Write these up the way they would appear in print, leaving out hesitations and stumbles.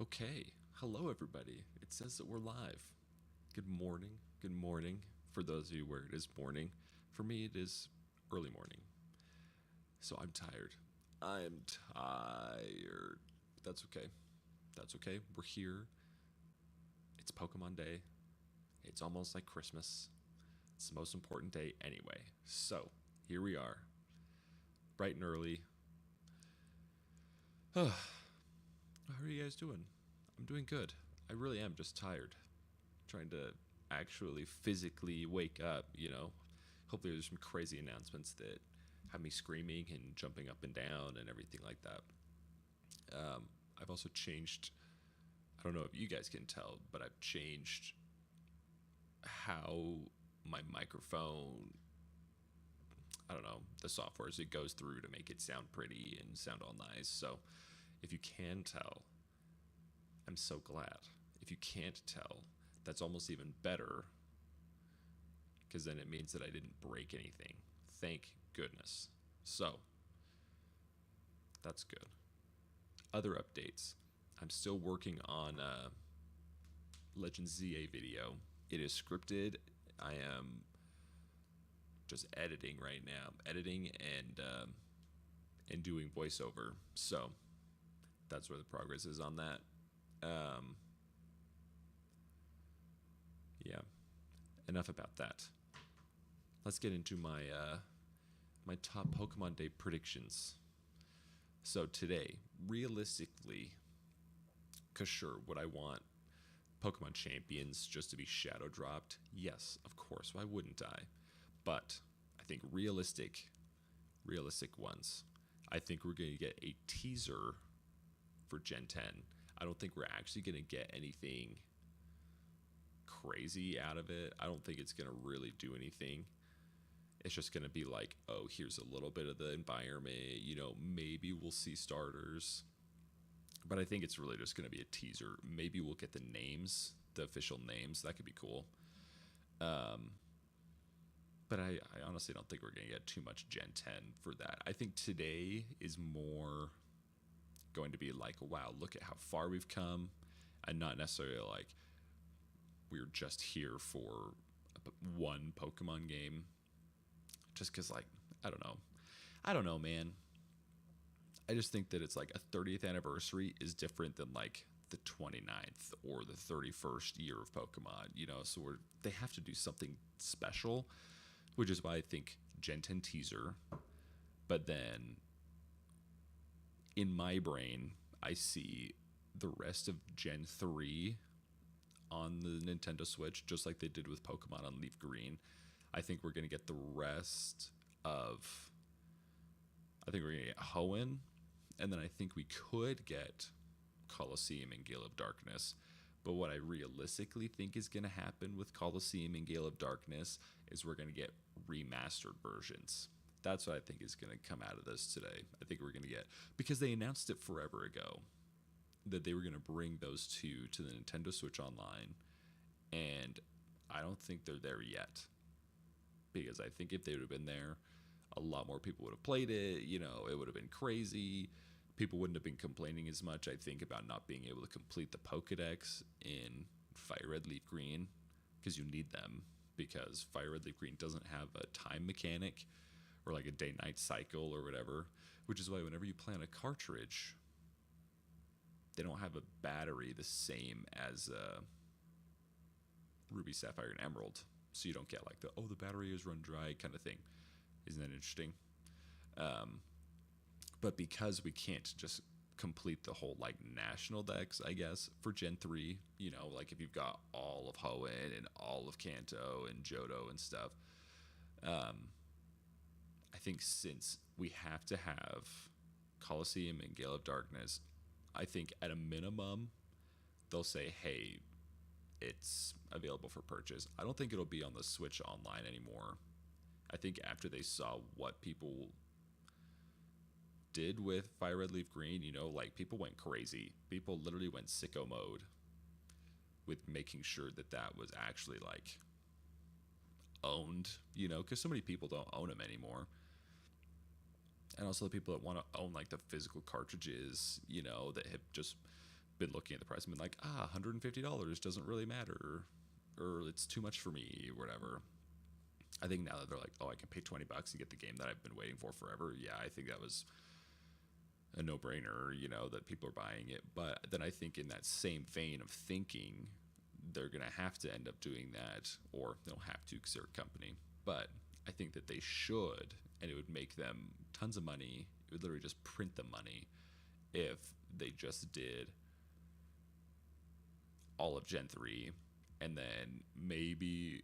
Okay, hello everybody. It says that we're live. Good morning. Good morning. For those of you where it is morning, for me it is early morning. So I'm tired. I'm tired. That's okay. That's okay. We're here. It's Pokemon Day. It's almost like Christmas. It's the most important day anyway. So here we are, bright and early. How are you guys doing? I'm doing good. I really am just tired. Trying to actually physically wake up. Hopefully there's some crazy announcements that have me screaming and jumping up and down and everything like that. I've also changed, I don't know if you guys can tell, but I've changed how my microphone, I don't know, the software as it goes through to make it sound pretty and sound all nice. So if you can tell, I'm so glad. If you can't tell, that's almost even better because then it means that I didn't break anything. Thank goodness. So, that's good. Other updates. I'm still working on a Legend ZA video. It is scripted. I am just editing right now, editing and doing voiceover. So that's where the progress is on that. Um, yeah. Enough about that. Let's get into my top Pokemon Day predictions. So today, realistically, because sure, would I want Pokemon Champions just to be shadow dropped? Yes, of course. Why wouldn't I? But I think realistic ones. I think we're going to get a teaser for Gen 10. I don't think we're actually going to get anything crazy out of it. I don't think it's going to really do anything. It's just going to be like, oh, here's a little bit of the environment. Maybe we'll see starters. But I think it's really just going to be a teaser. Maybe we'll get the names, the official names. That could be cool. But I honestly don't think we're going to get too much Gen 10 for that. I think today is more going to be like, wow, look at how far we've come. And not necessarily like we're just here for one Pokemon game. Just because, like, I don't know. I don't know, man. I just think that it's like a 30th anniversary is different than like the 29th or the 31st year of Pokemon. So they have to do something special, which is why I think Gen 10 teaser. But then in my brain, I see the rest of Gen 3 on the Nintendo Switch, just like they did with Pokemon on Leaf Green. I think we're going to get the rest of. I think we're going to get Hoenn, and then I think we could get Colosseum and Gale of Darkness. But what I realistically think is going to happen with Colosseum and Gale of Darkness is we're going to get remastered versions. That's what I think is going to come out of this today. I think we're going to get, because they announced it forever ago that they were going to bring those two to the Nintendo Switch Online, and I don't think they're there yet. Because I think if they would have been there, a lot more people would have played it. It would have been crazy. People wouldn't have been complaining as much, I think, about not being able to complete the Pokedex in Fire Red Leaf Green, because you need them, because Fire Red Leaf Green doesn't have a time mechanic or like a day-night cycle or whatever, which is why whenever you play on a cartridge, they don't have a battery the same as Ruby, Sapphire, and Emerald. So you don't get like the battery is run dry kind of thing. Isn't that interesting? But because we can't just complete the whole like national decks, I guess, for Gen 3, like if you've got all of Hoenn and all of Kanto and Johto and stuff, I think since we have to have Colosseum and Gale of Darkness, I think at a minimum, they'll say, hey, it's available for purchase. I don't think it'll be on the Switch Online anymore. I think after they saw what people did with Fire Red Leaf Green, like people went crazy. People literally went sicko mode with making sure that that was actually like owned, because so many people don't own them anymore. And also the people that want to own like the physical cartridges, that have just been looking at the price and been like, $150 doesn't really matter, or it's too much for me, or whatever. I think now that they're like, oh, I can pay $20 and get the game that I've been waiting for forever. Yeah, I think that was a no-brainer, that people are buying it. But then I think in that same vein of thinking, they're going to have to end up doing that, or they don't have to because they're a company. But I think that they should, and it would make them tons of money. It would literally just print the money if they just did all of Gen 3, and then maybe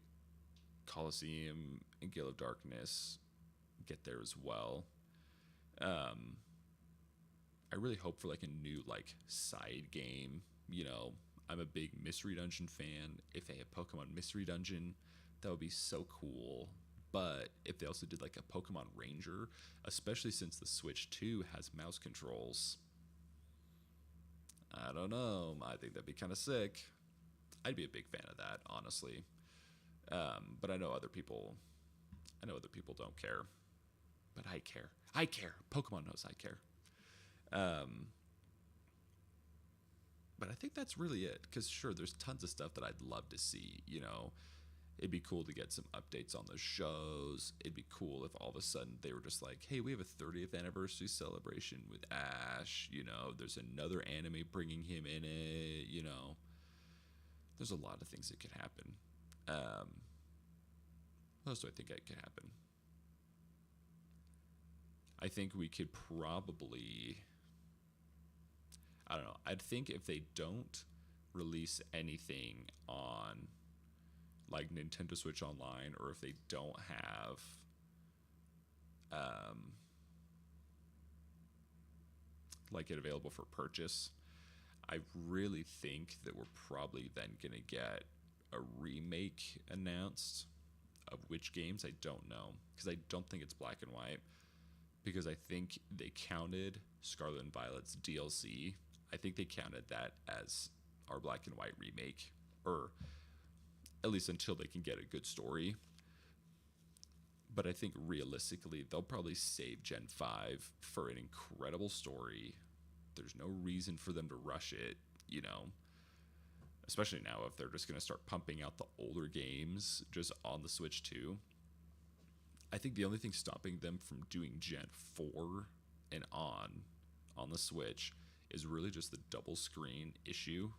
Coliseum and Gale of Darkness get there as well. I really hope for like a new like side game. I'm a big Mystery Dungeon fan. If they have Pokemon Mystery Dungeon, that would be so cool. But if they also did like a Pokemon Ranger, especially since the Switch 2 has mouse controls, I don't know. I think that'd be kind of sick. I'd be a big fan of that, honestly. But I know other people don't care. But I care. I care. Pokemon knows I care. But I think that's really it. Because sure, there's tons of stuff that I'd love to see. It'd be cool to get some updates on the shows. It'd be cool if all of a sudden they were just like, hey, we have a 30th anniversary celebration with Ash. There's another anime bringing him in it. There's a lot of things that could happen. What else do I think could happen? I think we could probably, I don't know. I'd think if they don't release anything on like Nintendo Switch Online, or if they don't have like it available for purchase, I really think that we're probably then going to get a remake announced. Of which games, I don't know, because I don't think it's Black and White, because I think they counted Scarlet and Violet's DLC. I think they counted that as our Black and White remake, or at least until they can get a good story. But I think realistically, they'll probably save Gen 5 for an incredible story. There's no reason for them to rush it, especially now if they're just going to start pumping out the older games just on the Switch 2. I think the only thing stopping them from doing Gen 4 and on the Switch is really just the double screen issue,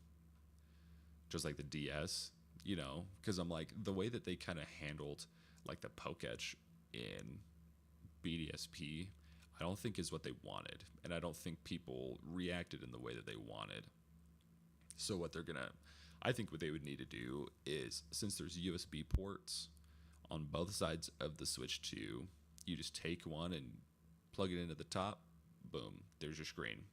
just like the DS, because I'm like, the way that they kind of handled like the Poketch in BDSP, I don't think is what they wanted, and I don't think people reacted in the way that they wanted. So I think what they would need to do is, since there's USB ports on both sides of the Switch 2, you just take one and plug it into the top, boom, there's your screen.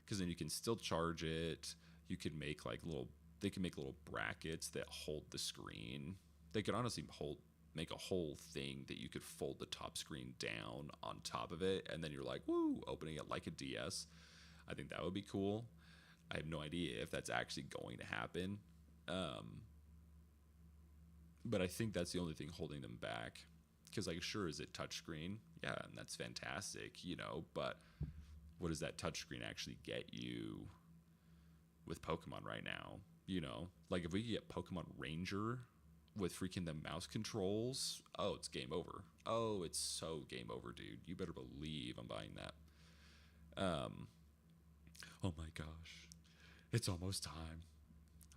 Because then you can still charge it. You can make they can make little brackets that hold the screen. They could honestly make a whole thing that you could fold the top screen down on top of it, and then you're like, woo, opening it like a DS. I think that would be cool. I have no idea if that's actually going to happen. But I think that's the only thing holding them back. Because, sure, is it touchscreen? Yeah, and that's fantastic, but what does that touchscreen actually get you with Pokemon right now? If we could get Pokemon Ranger with freaking the mouse controls, oh, it's game over. Oh, it's so game over, dude. You better believe I'm buying that. Oh my gosh. It's almost time.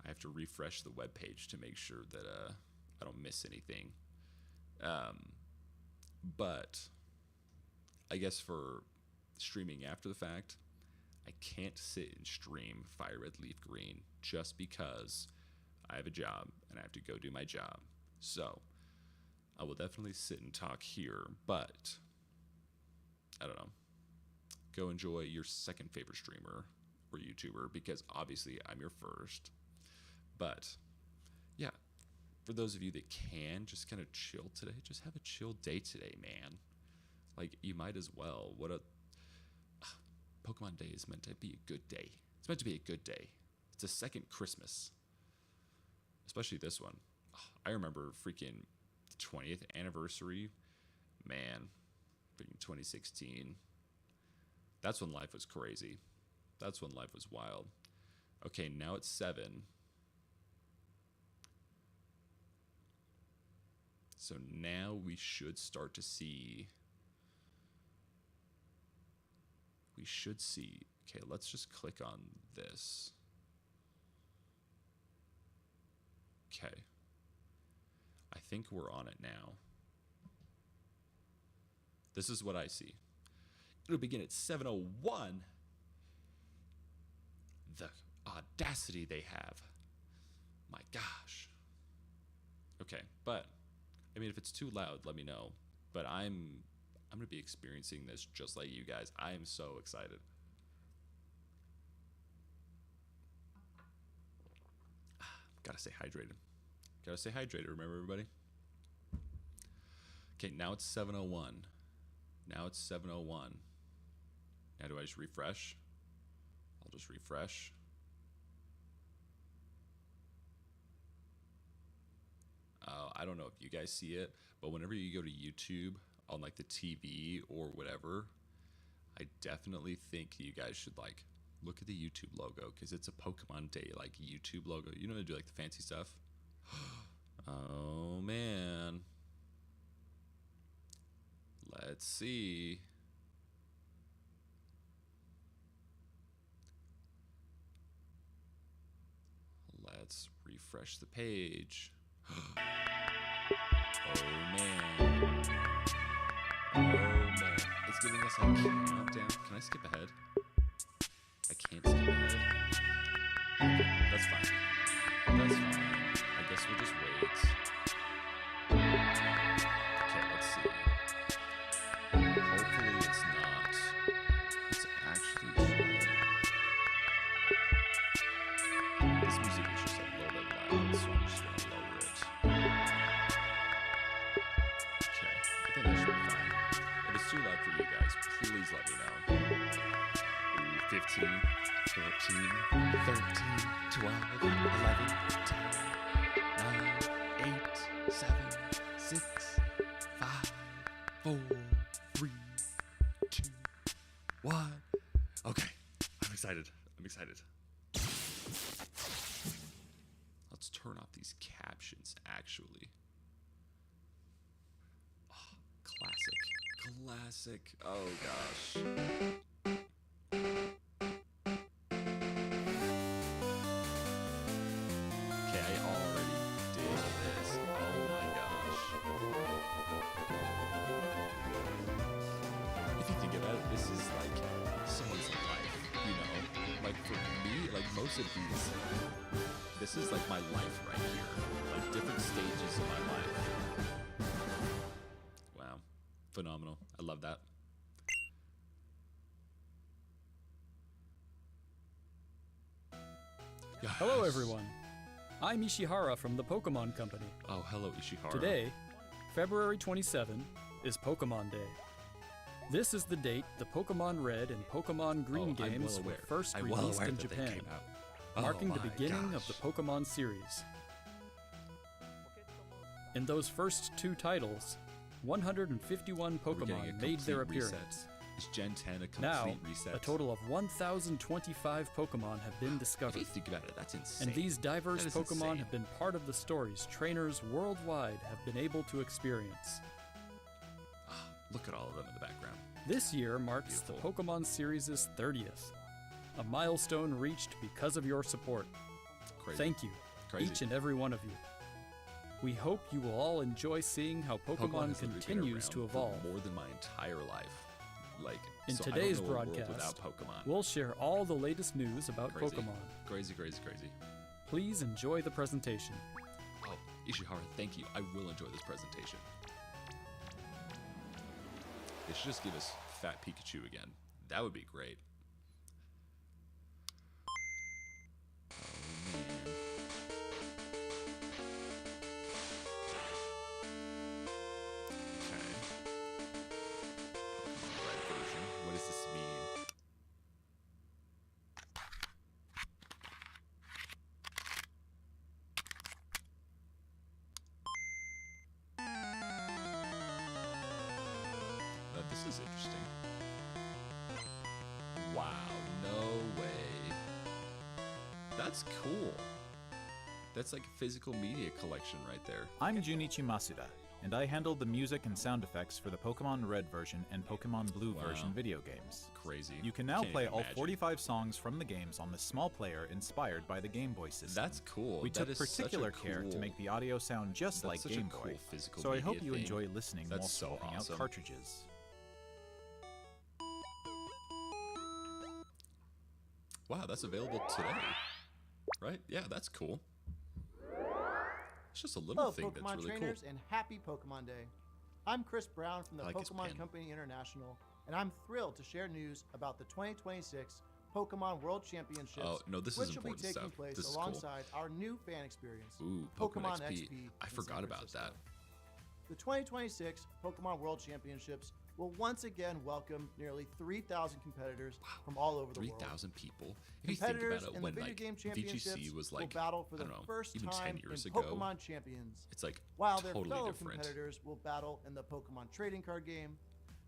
I have to refresh the webpage to make sure that I don't miss anything. But I guess for streaming after the fact, I can't sit and stream Fire Red Leaf Green just because I have a job and I have to go do my job. So I will definitely sit and talk here, but I don't know. Go enjoy your second favorite streamer or YouTuber, because obviously I'm your first. But yeah, for those of you that can just kind of chill today, just have a chill day today, man. You might as well. Pokemon Day is meant to be a good day. It's meant to be a good day. It's a second Christmas, especially this one. I remember freaking 20th anniversary, man, freaking 2016. That's when life was crazy. That's when life was wild. Okay, now it's 7. So now we should start to see. We should see. Okay, let's just click on this. Okay. I think we're on it now. This is what I see. It'll begin at 7:01. The audacity they have. My gosh. Okay, but I mean, if it's too loud, let me know. But I'm gonna be experiencing this just like you guys. I am so excited. Gotta stay hydrated. Gotta stay hydrated. Remember, everybody. Okay, now it's 7:01. Now it's 7:01. Now do I just refresh? I'll just refresh. I don't know if you guys see it, but whenever you go to YouTube on like the TV or whatever, I definitely think you guys should like look at the YouTube logo because it's a Pokemon Day like YouTube logo. You know how to do like the fancy stuff. Oh man. Let's see. Let's refresh the page. Oh man. Oh man. It's giving us a countdown. Can I skip ahead? I can't skip ahead. Okay, that's fine. That's fine. I guess we'll just wait. Okay, let's see. Hopefully it's not. It's actually trying. This music is just a little bit loud, so I'm just gonna lower it. Okay, I think that should be fine. If it's too loud for you guys, please let me know. Ooh, 15, 14, 13, 12, 11, 10, 9, 8, 7, 6, 5, 4, 3, 2, 1. Okay, I'm excited. I'm excited. Let's turn off these captions, actually. Oh, classic. Classic. Oh, gosh. Okay, I already did this. Oh, my gosh. If you think about it, this is like someone's life, you know? Like, for me, like, most of these... This is like my life right here. Like different stages of my life. Wow. Phenomenal. I love that. Yes. Hello everyone. I'm Ishihara from the Pokémon Company. Oh, hello Ishihara. Today, February 27, is Pokémon Day. This is the date the Pokemon Red and Pokemon Green games were first released in Japan, marking the beginning of the Pokemon series. In those first 2 titles, 151 Pokemon made their appearance. Is Gen 10 a complete now, reset? A total of 1,025 Pokemon have been discovered. If you think about it, that's insane. And these diverse Pokemon insane. have been part of the stories trainers worldwide have been able to experience. Oh, look at all of them in the background. This year marks the Pokemon series' 30th, a milestone reached because of your support. Crazy. Thank you, each and every one of you. We hope you will all enjoy seeing how Pokemon continues to evolve. For more than my entire life. Like, in so today's I don't know a world broadcast, without Pokemon. we'll share all the latest news about Crazy. Pokemon. Crazy, crazy, crazy. Please enjoy the presentation. Oh, Ishihara, thank you. I will enjoy this presentation. They should just give us Fat Pikachu again. That would be great. Oh, man. What does this mean? This is interesting. That's cool. That's like a physical media collection right there. I'm Junichi Masuda, and I handled the music and sound effects for the Pokémon Red version and Pokémon Blue version video games. Crazy. You can now play all 45 songs from the games on the small player inspired by the Game Boy system. That's cool. We took particular care to make the audio sound just like Game Boy, so I hope you enjoy listening while swapping out cartridges. Wow, that's available today, right? Yeah, that's cool. It's just a little thing that's really cool. Pokemon trainers and happy Pokemon Day. I'm Chris Brown from the Pokemon Company International, and I'm thrilled to share news about the 2026 Pokemon World Championships, which will be taking place alongside our new fan experience, Pokemon XP. I forgot about that. The 2026 Pokemon World Championships will once again welcome nearly 3,000 competitors from all over the world. 3,000 people. If you think about it, when like VGC was like, will battle for the first even time 10 years in ago, Pokemon Champions. It's like while totally their fellow different. competitors will battle in the Pokemon trading card game,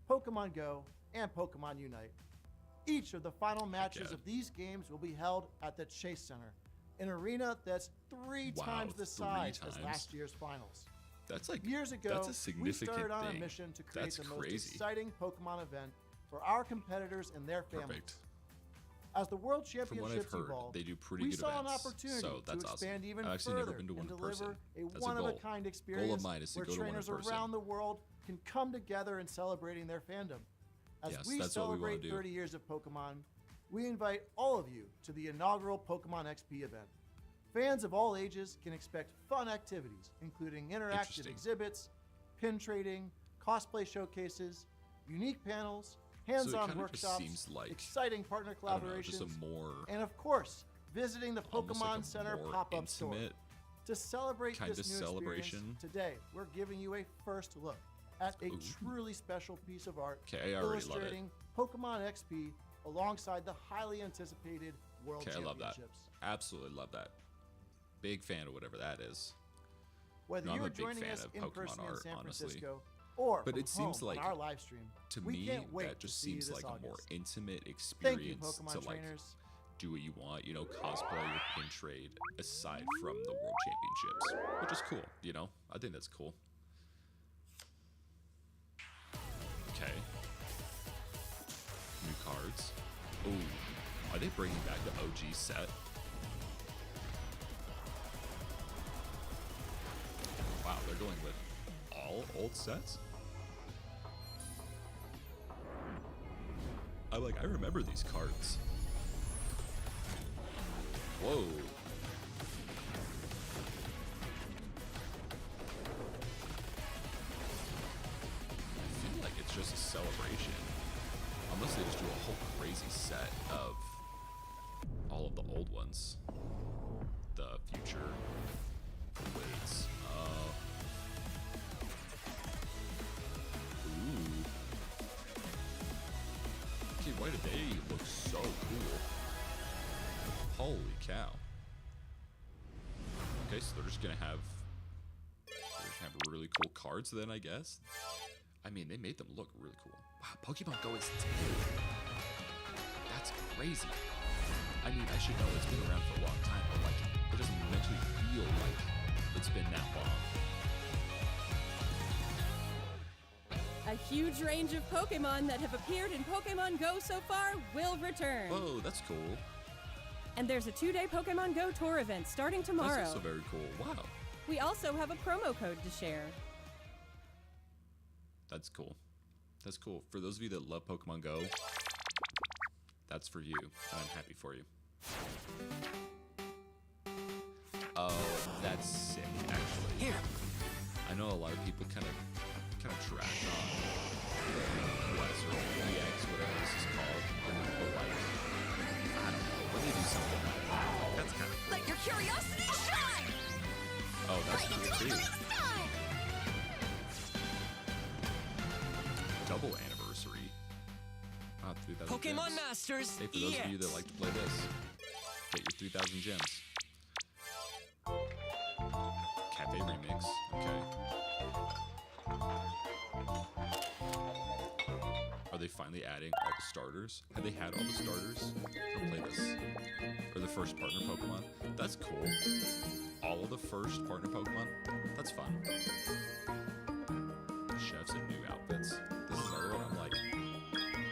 Pokemon Go, and Pokemon Unite. Each of the final matches of these games will be held at the Chase Center, an arena that's three times the size as last year's finals. That's like years ago, that's a significant we started on thing. a mission to create That's the crazy. most exciting Pokemon event for our competitors and their families. Perfect. As the World From what I've Championships heard, evolved, they do pretty we good saw events. an opportunity So that's to expand awesome. even I've actually further never been to one and in deliver person. a That's a goal. one-of-a-kind experience Goal of mine is to where go to one in trainers person. around the world can come together in celebrating their fandom. As Yes, we that's what we wanna celebrate do. 30 years of Pokemon, we invite all of you to the inaugural Pokemon XP event. Fans of all ages can expect fun activities, including interactive exhibits, pin trading, cosplay showcases, unique panels, hands-on workshops, exciting partner collaborations, and of course, visiting the Pokemon Center pop-up store. To celebrate this new experience, today we're giving you a first look at a truly special piece of art illustrating Pokemon XP alongside the highly anticipated World Championships. I love that. Absolutely love that. Big fan of whatever that is. Whether you're joining us in person in San Francisco or from home on our live stream, to we me can't wait that just to see you seems this like August. a more intimate experience. Thank you, Pokemon to like trainers. do what you want, you know, cosplay your pin trade aside from the World Championships, which is cool, you know. I think that's cool. Okay. New cards. Ooh, are they bringing back the OG set? Wow, they're going with all old sets? I remember these cards. Whoa. I feel like it's just a celebration. Unless they just do a whole crazy set of all of the old ones. The future waits. Ooh. Okay, why did they look so cool? Holy cow. Okay, so they're just gonna have really cool cards then, I guess. I mean, they made them look really cool. Wow, Pokemon Go is dead. That's crazy. I mean, I should know it's been around for a long time, but like, it doesn't mentally feel like it's been that long. A huge range of Pokemon that have appeared in Pokemon Go so far will return. Whoa, that's cool. And there's a 2-day Pokemon Go tour event starting tomorrow. That's also very cool. Wow. We also have a promo code to share. That's cool. That's cool. For those of you that love Pokemon Go, that's for you, and I'm happy for you. Oh, that's sick, actually. Here. I know a lot of people kind of trash on US or EX, whatever this is called, but like, I don't know, when they do something like that, that's kind of cool. Let your curiosity shine! Oh, that's cool too. Double anniversary. Ah, 3,000 Pokemon gems. Masters Hey, for those of you that like to play this, get your 3,000 gems. Cafe Remix, okay. Are they finally adding all the starters? Have they had all the starters? Or play this? For the first partner Pokemon. That's cool. All of the first partner Pokemon. That's fun. Chefs and new outfits. This is another one I'm like,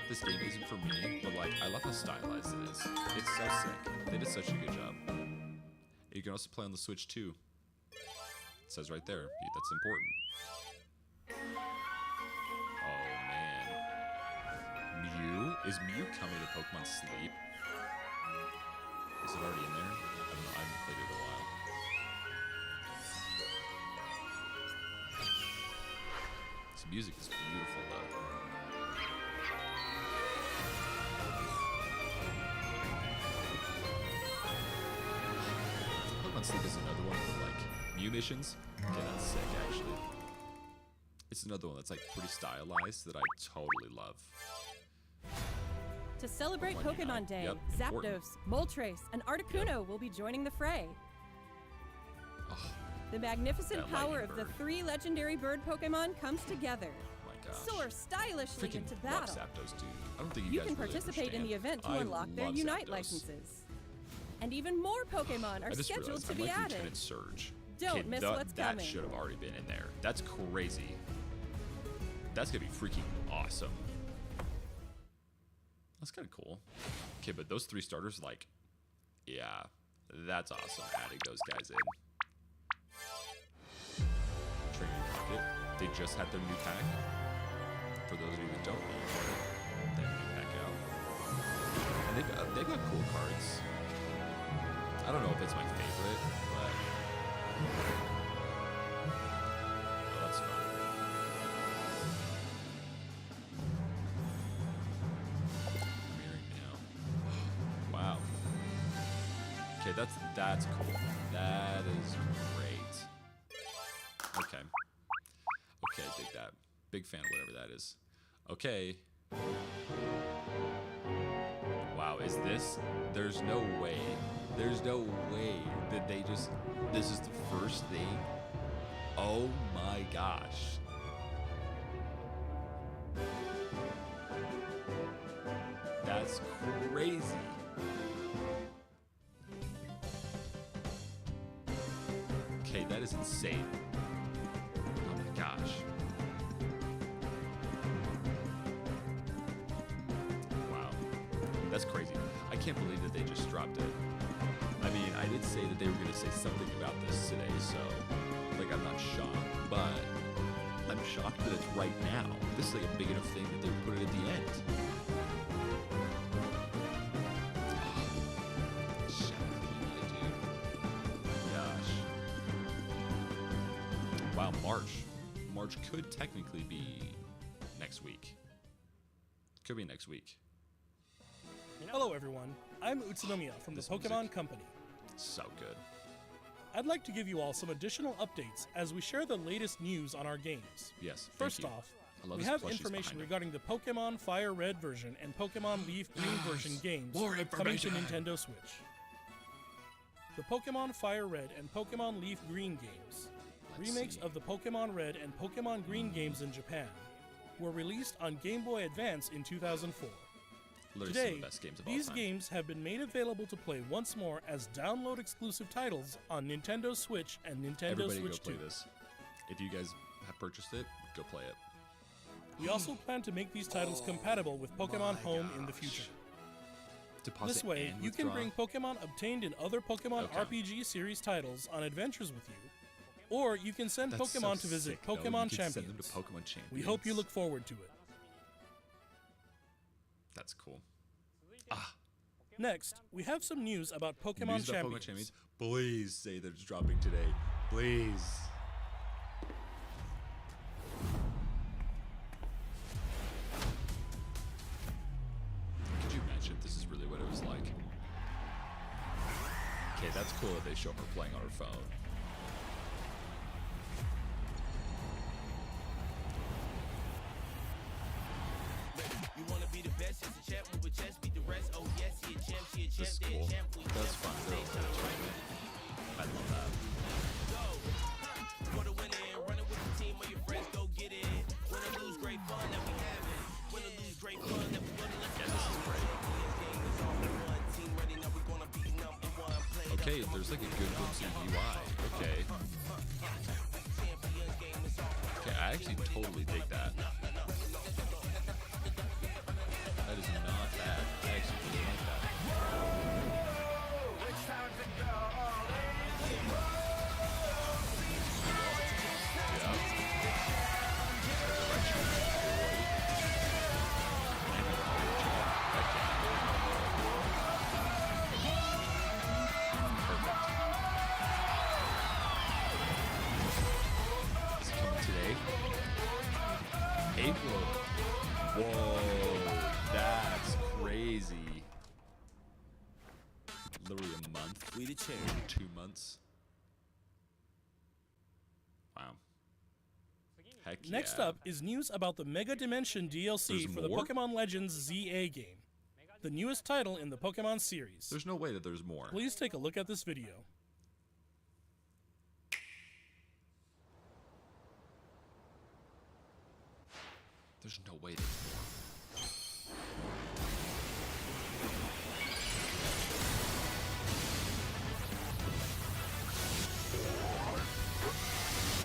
this game isn't for me, but like, I love how stylized it is. It's so sick. They did such a good job. You can also play on the Switch too. It says right there. That's important. Oh man. Mew? Is Mew coming to Pokemon Sleep? Is it already in there? I don't know. I haven't played it in a while. This music is beautiful though. Pokemon Sleep is another one with like Mew missions. Yeah, that's sick actually. It's another one that's like pretty stylized that I totally love. To celebrate Pokemon Day, Yep, Zapdos, Moltres, and Articuno will be joining the fray. Oh, The magnificent that power lightning of the bird. 3 legendary bird Pokemon comes together. my gosh. Soar stylishly Freaking into love battle. Zapdos, dude. I don't think you You guys can really participate in the understand. event to I unlock their love Unite Zapdos. licenses. And even more Pokemon are I just scheduled realized to I'm be like added. Lieutenant Surge. Don't miss what's that coming. should have already been in there. That's crazy. That's gonna be freaking awesome. That's kind of cool. Okay, but those 3 starters, like, yeah, that's awesome. Adding those guys in. Training Pocket. They just had their new pack. For those of you that don't know, they have a new pack out. And they've got cool cards. I don't know if it's my favorite, but oh, that's fun. I'm hearing now. Wow. Okay, that's cool. That is great. Okay. Okay, I dig that. Big fan of whatever that is. Okay. Wow, is this? There's no way. There's no way that they just... This is the first thing? Oh my gosh. That's crazy. Okay, that is insane. Oh my gosh. Wow. That's crazy. I can't believe that they just dropped it. I mean, I did say that they were going to say something about this today, so, like, I'm not shocked, but I'm shocked that it's right now. This is, like, a big enough thing that they put it at the end. Gosh. Wow, March could technically be next week. Could be next week. Hello everyone, I'm Utsunomiya from the Pokemon Company. So good. I'd like to give you all some additional updates as we share the latest news on our games. Yes. First thank you. off, I love we his have plushies information behind him. regarding the Pokemon Fire Red version and Pokemon Leaf Green version games More coming to information. Nintendo Switch. The Pokemon Fire Red and Pokemon Leaf Green games, remakes of the Pokemon Red and Pokemon Green games in Japan, were released on Game Boy Advance in 2004. Literally some Today, of the best games of all these time. games have been made available to play once more as download-exclusive titles on Nintendo Switch and Nintendo Everybody Switch go 2. play this. If you guys have purchased it, go play it. We also plan to make these titles compatible with Pokemon Home in the future. Deposit This way, and you can withdraw. bring Pokemon obtained in other Pokemon Okay. RPG series titles on adventures with you, or you can send That's Pokemon so to visit sick, though. You Pokemon can Champions. Send them to Pokemon Champions. We hope you look forward to it. That's cool. Next, we have some news about Pokemon News about Champions. Pokemon Champions. Please say that it's dropping today. Please. Could you imagine if this is really what it was like? Okay, that's cool that they show her playing on her phone. You wanna be the best, just a champ, move with chest, beat the rest. Oh yes, he a champ, she a champ, This is they cool. a champ, we That's fun. They're all tournament. I love that. go. For the winning, running with the team or your friends, go get it. Win or lose, great fun that we having. Win or lose, great fun that we building. Let's Yeah, this is great. This game is all for one. Team ready, now we gonna be number one. Okay, there's like a good glimpse of UI. Okay. Okay, I actually totally dig that. That is not bad. I actually really like that. April. Whoa, that's crazy. Literally a month. We did change. 2 months. Wow. Heck yeah. Next up is news about the Mega Dimension DLC for the Pokemon Legends ZA game, the newest title in the Pokemon series. There's no way that there's more. Please take a look at this video. There's no way there's more.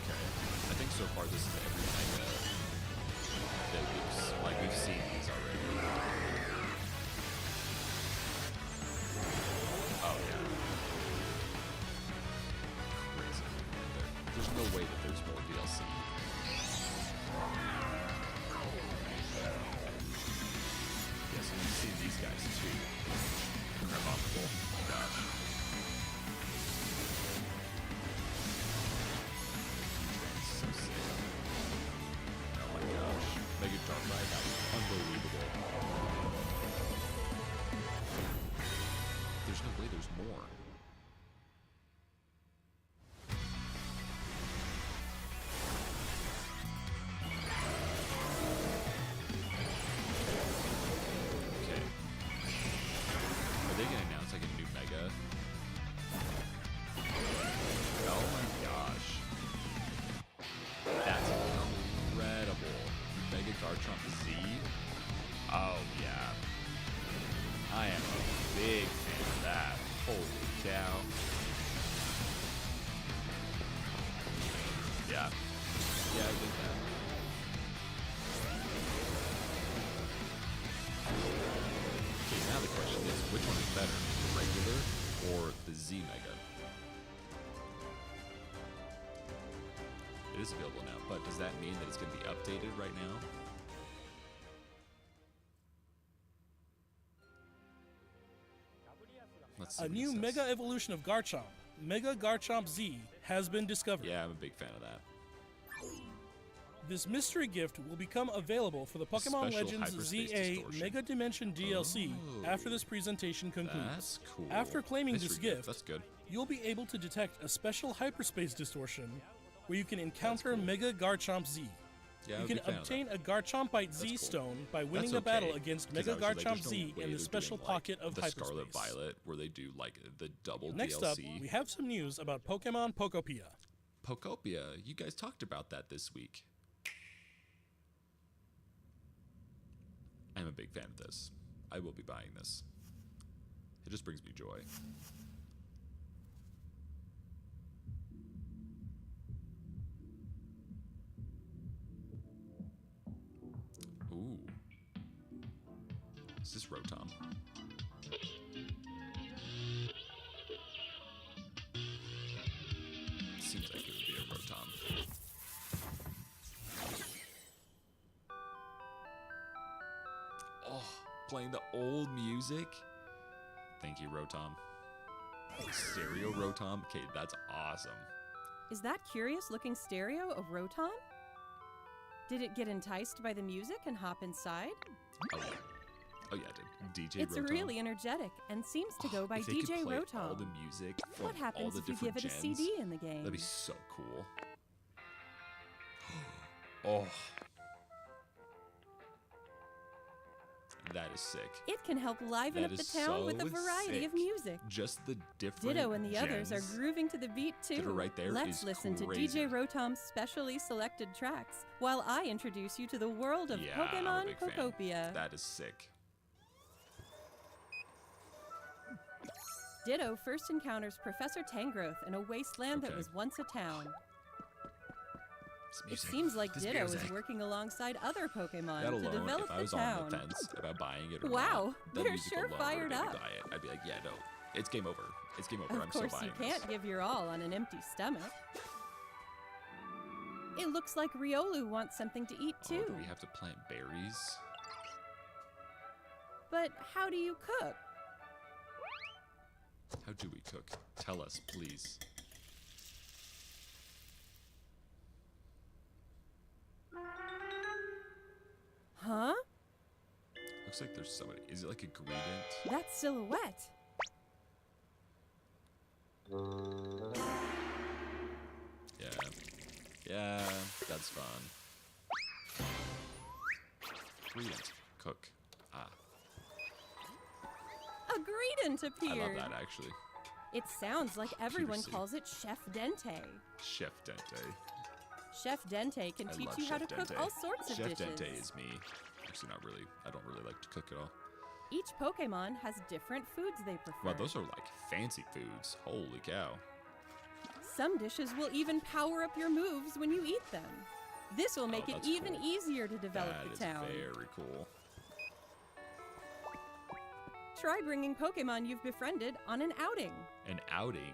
Okay. I think so far this is every mega that we've seen these already. Oh yeah. Crazy. There's no way that there's more DLC. Yes, and you've seen these guys too. Remarkable. Oh gosh. So sick. Oh my gosh. Mega Dark Ride, that was unbelievable. There's no way there's more. It is available now, but does that mean that it's going to be updated right now? Let's see. A new Mega Evolution of Garchomp, Mega Garchomp Z, has been discovered. Yeah, I'm a big fan of that. This mystery gift will become available for the Pokemon Legends ZA Mega Dimension DLC after this presentation concludes. That's cool. After claiming this gift, that's good. You'll be able to detect a special hyperspace distortion where you can encounter Mega Garchomp Z. Yeah, you can obtain a Garchompite Z stone by winning a battle against Mega Garchomp Z in the special pocket of the hyperspace. Scarlet Violet, where they do like the double Next DLC. up, we have some news about Pokemon Pokopia. Pokopia, you guys talked about that this week. I'm a big fan of this. I will be buying this. It just brings me joy. Ooh. Is this Rotom? Seems like it would be a Rotom. Oh, playing the old music. Thank you, Rotom. Stereo Rotom? Okay, that's awesome. Is that curious-looking stereo a Rotom? Did it get enticed by the music and hop inside? Oh yeah. Oh yeah, it did. DJ It's Rotom. really energetic and seems to go by if they DJ could play Rotom. all the music from What happens all the if you different give it a gens, CD in the game? That'd be so cool. Oh. That is sick. It can help liven up the town with a variety of music. Just the different Ditto and the others are gens grooving to the beat too. that are right there Let's is listen crazy. to DJ Rotom's specially selected tracks while I introduce you to the world of Yeah, I'm a Pokemon big fan. Pokopia. That is sick. Ditto first encounters Professor Tangrowth in a wasteland that was once a town. It seems like Ditto is working alongside other Pokemon that to alone, develop if I the was town. on the fence about buying it or wow, not, they're sure fired up. Buy it. I'd be like, yeah, no, it's game over. It's game over. Of course, you can't give your all on an empty stomach. It looks like Riolu wants something to eat too. Do we have to plant berries? But how do you cook? How do we cook? Tell us, please. Huh? Looks like there's somebody. Is it like a gradient? That's Silhouette. Yeah, that's fun. Gradient. Cook. Ah. A Greedent appeared. I love that, actually. It sounds like everyone calls it Chef Dente. Chef Dente. Chef Dente can teach you how to cook all sorts of dishes. Chef Dente is me. Actually, not really. I don't really like to cook at all. Each Pokemon has different foods they prefer. Wow, those are like fancy foods. Holy cow. Some dishes will even power up your moves when you eat them. This will make it even easier to develop the town. That is very cool. Try bringing Pokemon you've befriended on an outing. An outing?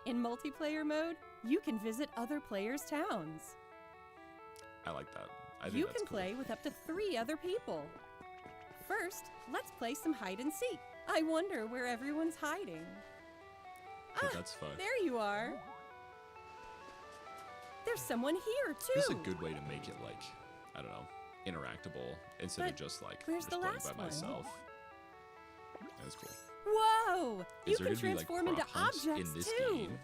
In multiplayer mode, you can visit other players' towns. I like that. I think you that's can cool. play with up to 3 other people. First, let's play some hide and seek. I wonder where everyone's hiding. Okay, that's fun. There you are. There's someone here, too. This is a good way to make it, like, I don't know, interactable instead of just, like, where's just the playing last by myself. one? That's cool. Whoa! Is You there can gonna transform be, like, into prop hunts objects, in this too. game?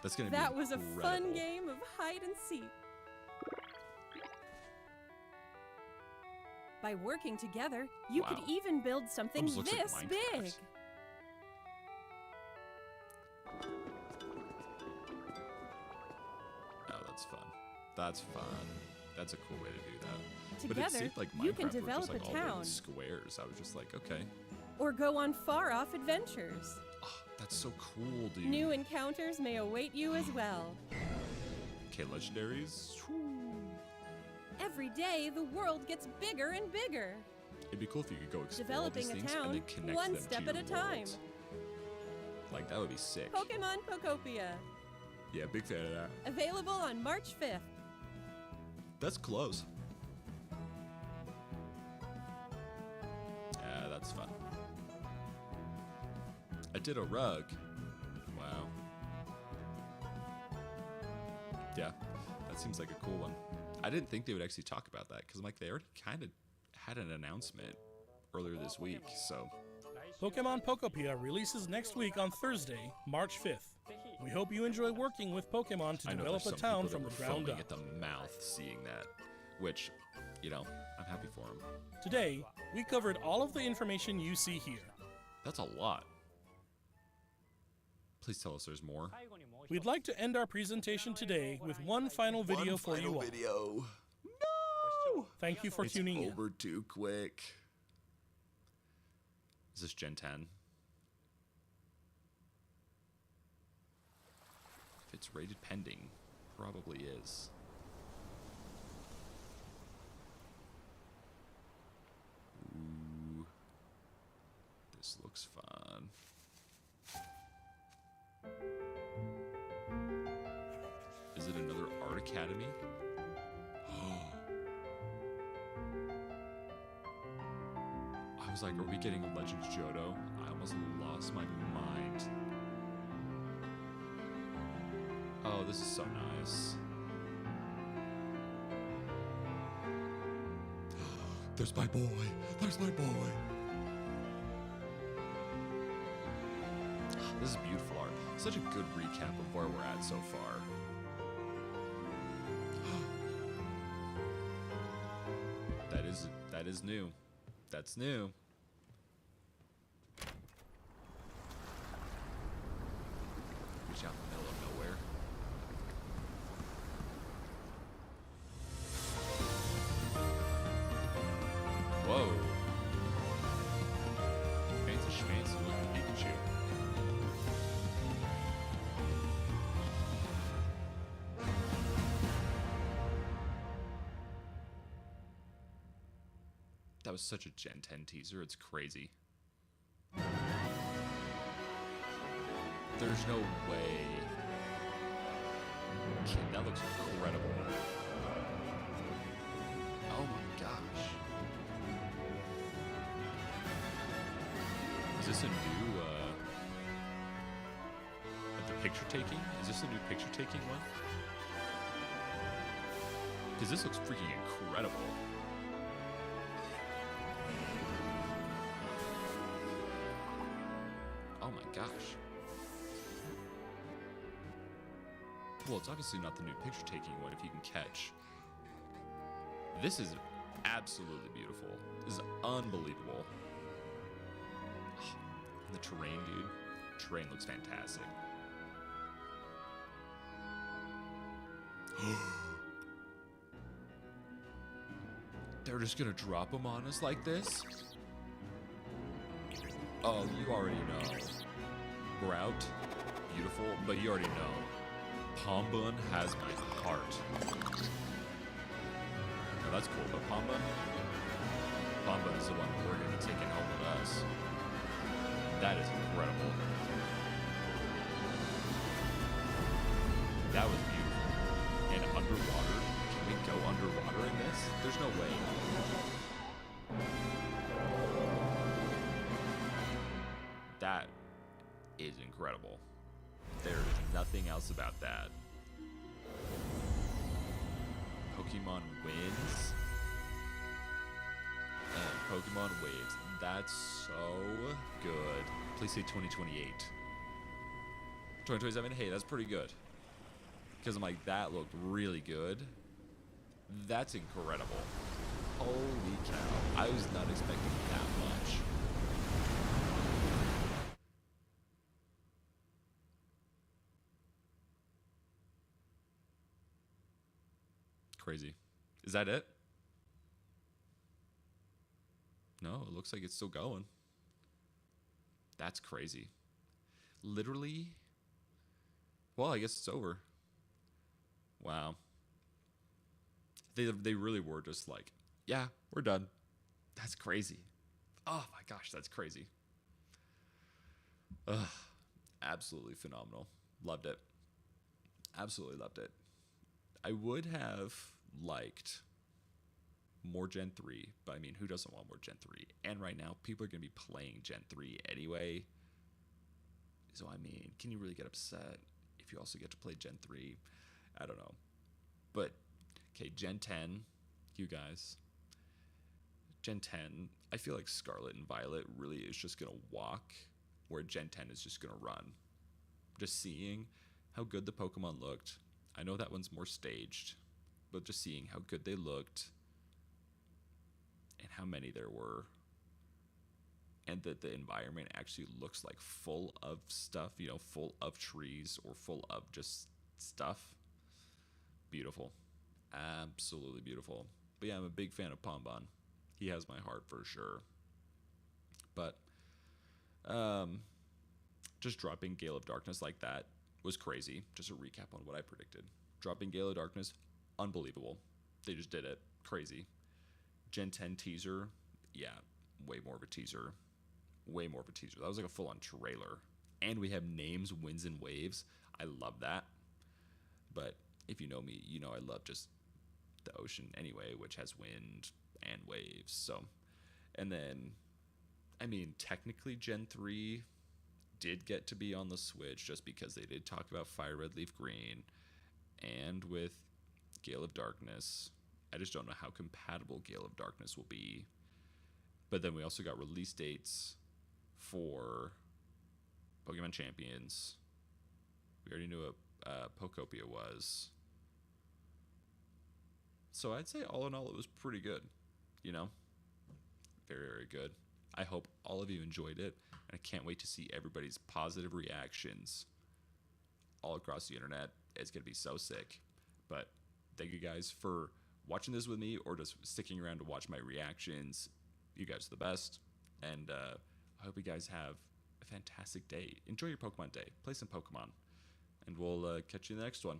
That's gonna That be was incredible. a fun game of hide and seek. By working together, you could even build something Almost looks like this Minecraft. big. Oh, that's fun. That's fun. That's a cool way to do that. Together, but it seemed like Minecraft you can were develop just, like, a all little town. squares. I was just like, okay. Or go on far-off adventures. Oh, that's so cool, dude. New encounters may await you as well. Okay, legendaries. Whew. Every day, the world gets bigger and bigger. It'd be cool if you could go explore Developing these a things town and then connect one them step to at your a time. world. Like, that would be sick. Pokemon Pokopia. Yeah, big fan of that. Available on March 5th. That's close. Yeah, that's fun. I did a rug. Wow. Yeah, that seems like a cool one. I didn't think they would actually talk about that because I'm like, they already kind of had an announcement earlier this week, so. Pokemon Pokopia releases next week on Thursday, March 5th. We hope you enjoy working with Pokemon to develop a town from the ground up. at the mouth seeing that, which, you know, I'm happy for them. Today, we covered all of the information you see here. That's a lot. Please tell us there's more. We'd like to end our presentation today with one final video for you all. Video. No! Thank you for tuning in. It's over too quick. Is this Gen 10? If it's rated pending, probably is. Ooh. This looks fun. Is it another art academy? I was like, are we getting a Legends Johto? I almost lost my mind. Oh, this is so nice. There's my boy. There's my boy. This is beautiful art. Such a good recap of where we're at so far. That is new. That's new. Reach out in the middle of nowhere. Whoa. Fancy schmancy looking Pikachu. That was such a Gen 10 teaser. It's crazy. There's no way. Kid, that looks incredible. Oh my gosh. Is this a new, the picture taking? Is this a new picture taking one? Because this looks freaking incredible. Oh my gosh. Well, it's obviously not the new picture taking one if you can catch. This is absolutely beautiful. This is unbelievable. And the terrain, dude. Terrain looks fantastic. They're just gonna drop them on us like this? Oh, you already know. Grout, beautiful, but you already know. Pombun has my heart. Now that's cool, but Pombun is the one we're gonna take it home with us. That is incredible. That was beautiful. And underwater, can we go underwater in this? There's no way. That is incredible. There's nothing else about that. Pokemon wins. And Pokemon waves. That's so good. Please say 2028. 2027, hey, that's pretty good. Because I'm like, that looked really good. That's incredible. Holy cow. I was not expecting that much. Crazy. Is that it? No, it looks like it's still going. That's crazy. Literally. Well, I guess it's over. Wow. They really were just like, yeah, we're done. That's crazy. Oh my gosh, that's crazy. Ugh, absolutely phenomenal. Loved it. Absolutely loved it. I would have liked more Gen 3, but I mean, who doesn't want more Gen 3? And right now, people are going to be playing Gen 3 anyway. So, I mean, can you really get upset if you also get to play Gen 3? I don't know. But, okay, Gen 10, you guys. Gen 10, I feel like Scarlet and Violet really is just going to walk where Gen 10 is just going to run. Just seeing how good the Pokemon looked. I know that one's more staged, but just seeing how good they looked and how many there were, and that the environment actually looks like full of stuff, you know, full of trees or full of just stuff. Beautiful. Absolutely beautiful. But yeah, I'm a big fan of Pombun. He has my heart for sure. But just dropping Gale of Darkness like that was crazy. Just a recap on what I predicted. Dropping Gale of Darkness, unbelievable. They just did it. Crazy. Gen 10 teaser, yeah, way more of a teaser. Way more of a teaser. That was like a full-on trailer. And we have names, winds, and waves. I love that. But if you know me, you know I love just the ocean anyway, which has wind and waves. So, and then, I mean, technically Gen 3 did get to be on the Switch just because they did talk about Fire Red Leaf Green, and with Gale of Darkness. I just don't know how compatible Gale of Darkness will be. But then we also got release dates for Pokemon Champions. We already knew what Pokopia was. So I'd say all in all, it was pretty good. You know? Very, very good. I hope all of you enjoyed it. And I can't wait to see everybody's positive reactions all across the internet. It's going to be so sick. But thank you guys for watching this with me or just sticking around to watch my reactions. You guys are the best. And I hope you guys have a fantastic day. Enjoy your Pokemon day. Play some Pokemon. And we'll catch you in the next one.